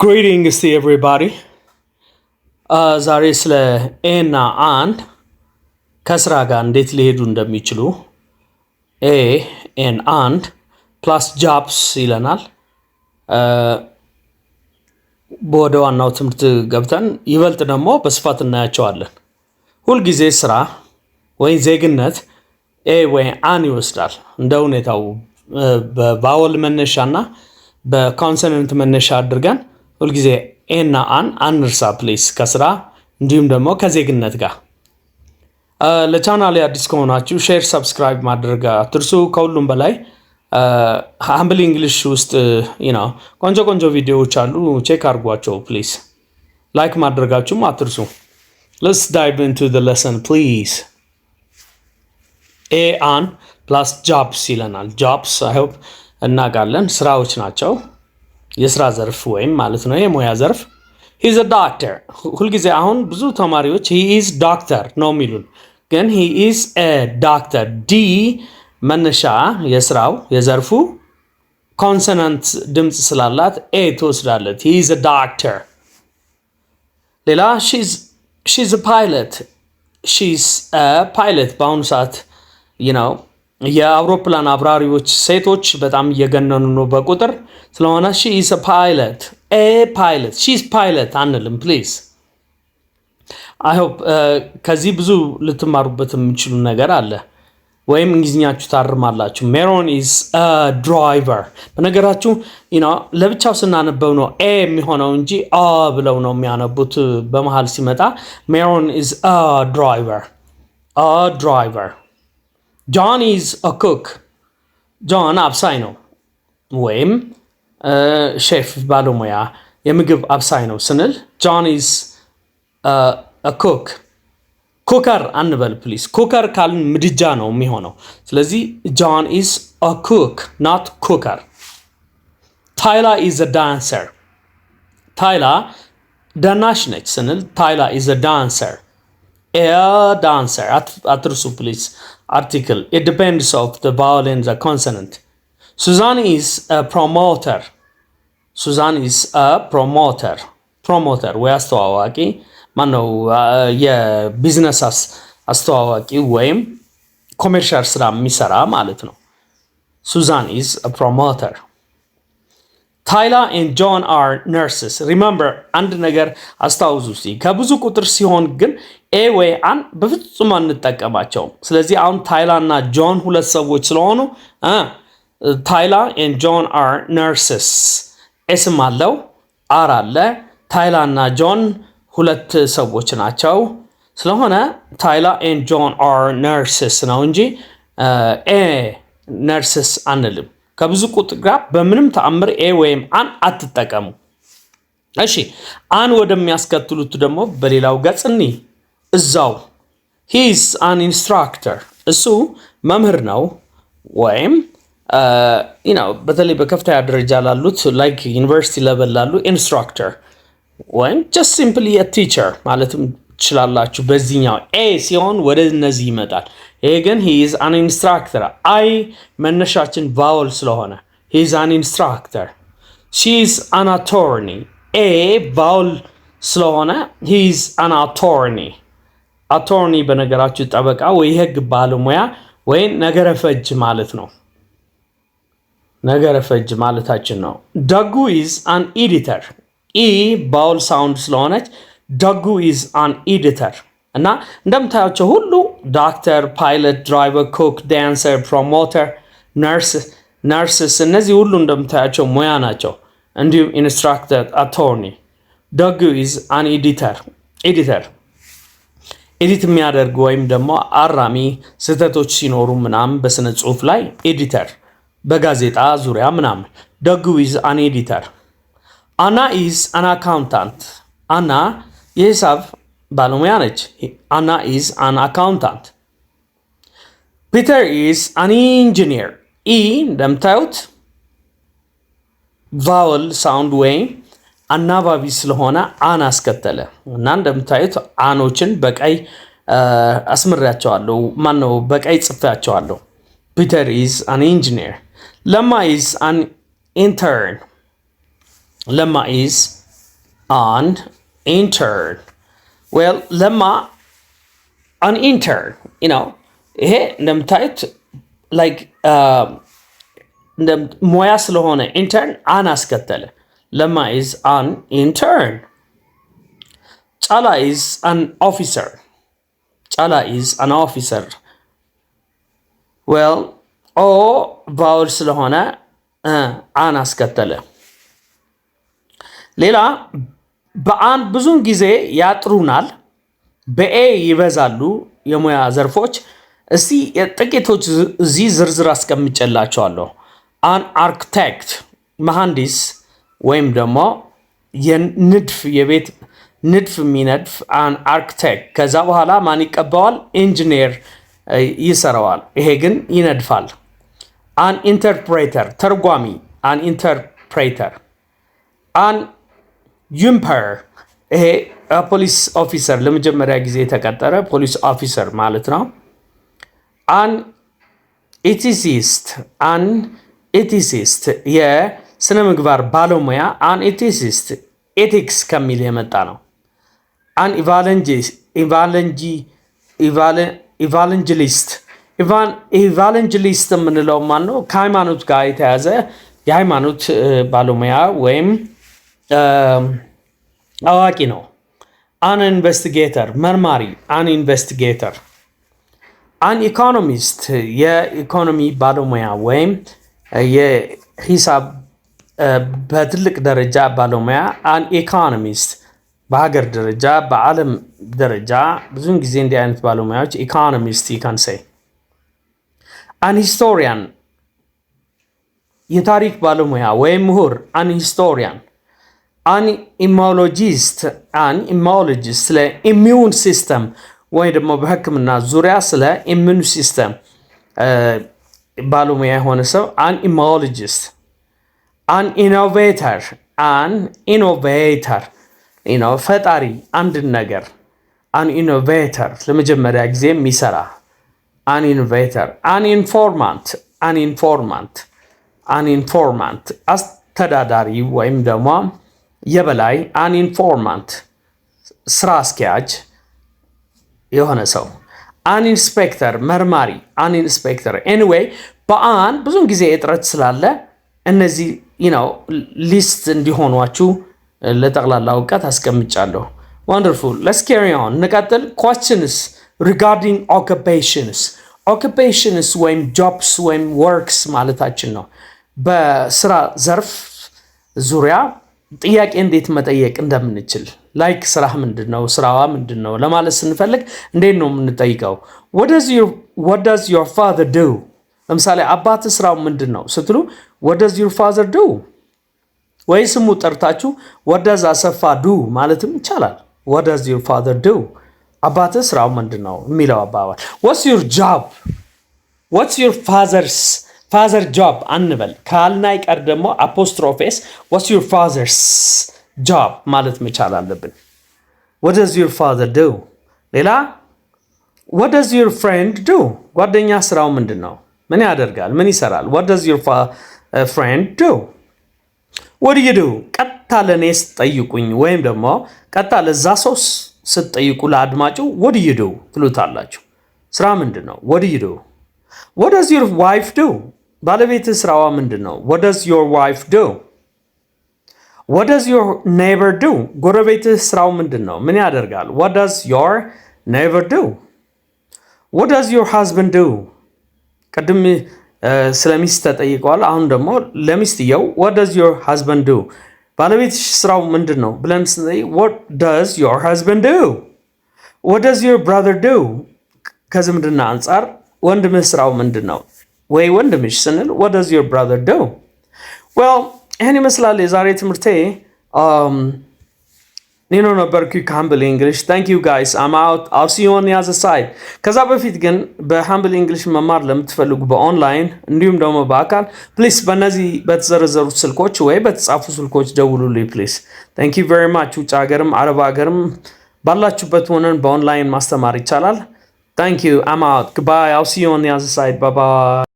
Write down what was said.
Greetings to everybody. ዛሬ ስለ ኤ እና አንድ ከስራ ጋር እንዴት ሊሄዱ እንደሚችሉ ኤ ኤን አንድ ፕላስ ጃብስ ይለናል። ወደ ዋናው ትምህርት ገብተን ይበልጥ ደግሞ በስፋት እናያቸዋለን። ሁልጊዜ ስራ ወይ ዜግነት ኤ ወይ አን ይወስዳል። እንደ ሁኔታው በቫወል መነሻና በኮንሶናንት መነሻ አድርገን ሁልጊዜ ኤ እና አን አንርሳ ፕሊስ ከስራ እንዲሁም ደግሞ ከዜግነት ጋር። ለቻናሌ አዲስ ከሆናችሁ ሼር፣ ሰብስክራይብ ማድረግ አትርሱ። ከሁሉም በላይ ሃምብል እንግሊሽ ውስጥ ቆንጆ ቆንጆ ቪዲዮዎች አሉ፣ ቼክ አድርጓቸው ፕሊዝ። ላይክ ማድረጋችሁም አትርሱ። Let's dive into the lesson please. ኤ አን ፕላስ ጃብስ ይለናል። ጃብስ አይ ሆፕ እናውቃለን፣ ስራዎች ናቸው። የስራ ዘርፍ ወይም ማለት ነው የሙያ ዘርፍ። he is a doctor ሁልጊዜ አሁን ብዙ ተማሪዎች he is doctor ነው የሚሉን፣ ግን he is a doctor ዲ መነሻ የስራው የዘርፉ ኮንሶናንት ድምፅ ስላላት ኤ ትወስዳለት። he is a doctor። ሌላ she's a pilot በአሁኑ ሰዓት የአውሮፕላን አብራሪዎች ሴቶች በጣም እየገነኑ ነው በቁጥር ስለሆነ she is a pilot she's pilot አንልም ፕሊዝ። I hope ከዚህ ብዙ ልትማሩበት የምችሉ ነገር አለ ወይም እንግሊዝኛችሁ ታርማላችሁ። ሜሮን is a driver። በነገራችሁ ለብቻው ስናነበው ነው ኤ የሚሆነው እንጂ ብለው ነው የሚያነቡት በመሃል ሲመጣ። ሜሮን is a driver። John is a cook። ጆን አብሳይ ነው ወይም ሼፍ ባለሙያ የምግብ አብሳይ ነው ስንል ጆን is a cook። ኩከር አንበል ፕሊዝ። ኩከር ካልን ምድጃ ነው የሚሆነው። ስለዚህ ጆን is a cook not cooker። ታይላ is a dancer። ታይላ ደናሽ ነች ስንል ታይላ is a dancer። dancer አትርሱ ፕሊዝ። article it depends of the vowel and the consonant። Suzanne is a promoter። Suzanne is a promoter ወይ አስተዋዋቂ ማነው የቢዝነስ አስተዋዋቂ ወይም ኮሜርሻል ስራ የሚሰራ ማለት ነው። Suzanne is a promoter። ታይላ and John are nurses። remember አንድ ነገር አስታውሱ እስቲ፣ ከብዙ ቁጥር ሲሆን ግን ኤ ወይ አን በፍጹም አንጠቀማቸውም። ስለዚህ አሁን ታይላ እና ጆን ሁለት ሰዎች ስለሆኑ ታይላ and John are nurses። ኤስም አለው አር አለ። ታይላ እና ጆን ሁለት ሰዎች ናቸው ስለሆነ ታይላ and John are nurses ነው እንጂ ኤ nurses አንልም። ከብዙ ቁጥር ጋር በምንም ተአምር ኤ ወይም አን አትጠቀሙ። እሺ አን ወደሚያስከትሉት ደግሞ በሌላው ገጽ እዛው he is an instructor። እሱ መምህር ነው ወይም በተለይ በከፍተኛ ደረጃ ላሉት ላይክ ዩኒቨርሲቲ ሌቨል ላሉ ኢንስትራክተር ወይም just simply a teacher ማለትም ትችላላችሁ። በዚህኛው ኤ ሲሆን ወደ እነዚህ ይመጣል። ይሄ ግን he is an instructor። አይ መነሻችን ቫወል ስለሆነ he is an instructor። she is an attorney። ኤ ቫወል ስለሆነ he is an attorney። አቶርኒ በነገራችሁ ጠበቃ ወይ ህግ ባለሙያ ወይ ነገረ ፈጅ ማለት ነው። ነገረ ፈጅ ማለታችን ነው። ደጉ is an editor። ኢ ቫወል ሳውንድ ስለሆነች ደጉ is an editor። እና እንደምታያቸው ሁሉ ዶክተር፣ ፓይለት፣ ድራይቨር፣ ኩክ፣ ዳንሰር፣ ፕሮሞተር፣ ነርስስ እነዚህ ሁሉ እንደምታያቸው ሙያ ናቸው። እንዲሁም ኢንስትራክተር፣ አቶርኒ። ደጉ is an editor። ኤዲት የሚያደርግ ወይም ደግሞ አራሚ ስህተቶች ሲኖሩ ምናምን በስነ ጽሁፍ ላይ ኤዲተር፣ በጋዜጣ ዙሪያ ምናምን። ደጉ is an editor። አና is an accountant። አና የሂሳብ ባለሙያ ነች። አና is an accountant። ፒተር is an engineer። ኢ እንደምታዩት ቫወል ሳውንድ ወይም አናባቢ ስለሆነ አን አስከተለ እና እንደምታዩት አኖችን በቀይ አስምሬያቸዋለሁ። ማነው በቀይ ጽፌያቸዋለሁ። ፒተር is an engineer። ለማ is an intern። ለማ is an intern. Well, ለማ an intern, ይሄ እንደምታዩት like ሙያ ስለሆነ ኢንተርን አን አስከተለ። ለማ is an intern. ጫላ is an officer. ጫላ is an officer. well ኦ ቫውል ስለሆነ አን አስከተለ። ሌላ በአን ብዙን ጊዜ ያጥሩናል፣ በኤ ይበዛሉ የሙያ ዘርፎች። እስቲ ጥቂቶች እዚህ ዝርዝር አስቀምጬላችኋለሁ። አን አርክቴክት መሐንዲስ ወይም ደግሞ የንድፍ የቤት ንድፍ የሚነድፍ አን አርክቴክት። ከዛ በኋላ ማን ይቀበዋል? ኢንጂነር ይሰራዋል። ይሄ ግን ይነድፋል። አን ኢንተርፕሬተር ተርጓሚ፣ አን ኢንተርፕሬተር። አን ዩምፐር ይሄ ፖሊስ ኦፊሰር ለመጀመሪያ ጊዜ የተቀጠረ ፖሊስ ኦፊሰር ማለት ነው። አን ኤቲሲስት፣ አን ኤቲሲስት የስነ ምግባር ባለሙያ። አን ኤቲሲስት ኤቲክስ ከሚል የመጣ ነው። አን ኢቫንጀሊስት ኢቫንጀሊስት የምንለው ማን ነው? ከሃይማኖት ጋር የተያዘ የሃይማኖት ባለሙያ ወይም አዋቂ ነው። አን ኢንቨስቲጌተር መርማሪ፣ አን ኢንቨስቲጌተር። አን ኢኮኖሚስት የኢኮኖሚ ባለሙያ ወይም የሂሳብ በትልቅ ደረጃ ባለሙያ። አን ኢኮኖሚስት በሀገር ደረጃ በዓለም ደረጃ ብዙውን ጊዜ እንዲህ አይነት ባለሙያዎች ኢኮኖሚስት ይካንሰይ። አን ሂስቶሪያን የታሪክ ባለሙያ ወይም ምሁር፣ አን ሂስቶሪያን። አን ኢሞሎጂስት፣ አን ኢሞሎጂስት ስለ ኢሚዩን ሲስተም ወይ ደግሞ በሕክምና ዙሪያ ስለ ኢሚዩን ሲስተም ባለሙያ የሆነ ሰው አን ኢሞሎጂስት። አን ኢኖቬተር፣ አን ኢኖቬተር ፈጣሪ አንድን ነገር። አን ኢኖቬተር ለመጀመሪያ ጊዜ የሚሰራ አን ኢኖቬተር። አን ኢንፎርማንት፣ አን ኢንፎርማንት፣ አን ኢንፎርማንት አስተዳዳሪ ወይም ደግሞ የበላይ። አን ኢንፎርማንት ስራ አስኪያጅ የሆነ ሰው። አን ኢንስፔክተር መርማሪ፣ አን ኢንስፔክተር። ኤኒዌይ በአን ብዙን ጊዜ እጥረት ስላለ እነዚህ ሊስት እንዲሆኗችሁ ለጠቅላላ እውቀት አስቀምጫለሁ። ወንደርፉል ሌትስ ካሪ ኦን እንቀጥል። questions regarding occupations occupations ወይም jobs ወይም works ማለታችን ነው። በስራ ዘርፍ ዙሪያ ጥያቄ እንዴት መጠየቅ እንደምንችል ላይክ ስራህ ምንድነው፣ ስራዋ ምንድነው ለማለት ስንፈልግ እንዴት ነው የምንጠይቀው? what does your father do? ለምሳሌ አባት ስራው ምንድነው ስትሉ what does your father do? ወይ ስሙ ጠርታችሁ what does አሰፋ do ማለትም ይቻላል። what does your father do? አባት ስራው ምንድነው የሚለው አባባል። what's your job? what's your father job አንበል። ካልናይ ቀር ደግሞ አፖስትሮፌስ what's your father's job ማለት መቻል አለብን። what does your father do? ሌላ what does your friend do? ጓደኛ ስራው ምንድነው? ምን ያደርጋል? ምን ይሰራል? what does your friend do? what do you do? ቀጥታ ለኔ ስትጠይቁኝ ወይም ደግሞ ቀጥታ ለዛ ሰው ስትጠይቁ ለአድማጩ what do you do ትሉታላችሁ። ስራ ምንድነው? what do you do? what does your wife do? ባለቤትህ ስራዋ ምንድነው? what does your wife do? what does your neighbor do? ጎረቤትህ ስራው ምንድነው? ምን ያደርጋል? what does your neighbor do? what does your husband do? ቀድም ስለ ሚስት ተጠይቀዋል። አሁን ደግሞ ለሚስትየው what does your husband do? ባለቤትሽ ስራው ምንድነው ብለን ስንጠይቅ what does your husband do? what does your brother do? ከዝምድና አንጻር ወንድምህ ስራው ምንድነው ወይ ወንድምሽ ስንል what does your brother do? well ይሄን ይመስላል የዛሬ ትምህርቴ። ኒኖ ነበርኩ ከሀምብል እንግሊሽ። ታንክ ዩ ጋይስ አም አውት አል ሲ ዩ ኦን ዘ አዘር ሳይድ። ከዛ በፊት ግን በሀምብል እንግሊሽ መማር ለምትፈልጉ በኦንላይን እንዲሁም ደግሞ በአካል ፕሊስ በእነዚህ በተዘረዘሩት ስልኮች ወይ በተጻፉ ስልኮች ደውሉልኝ ፕሊስ። ታንክ ዩ ቬሪ ማች። ውጭ ሀገርም አረብ ሀገርም ባላችሁበት ሆነን በኦንላይን ማስተማር ይቻላል። ታንክ ዩ አም አውት። ጉባይ አል ሲ ዩ ኦን ዘ አዘር ሳይድ። ባይ ባይ።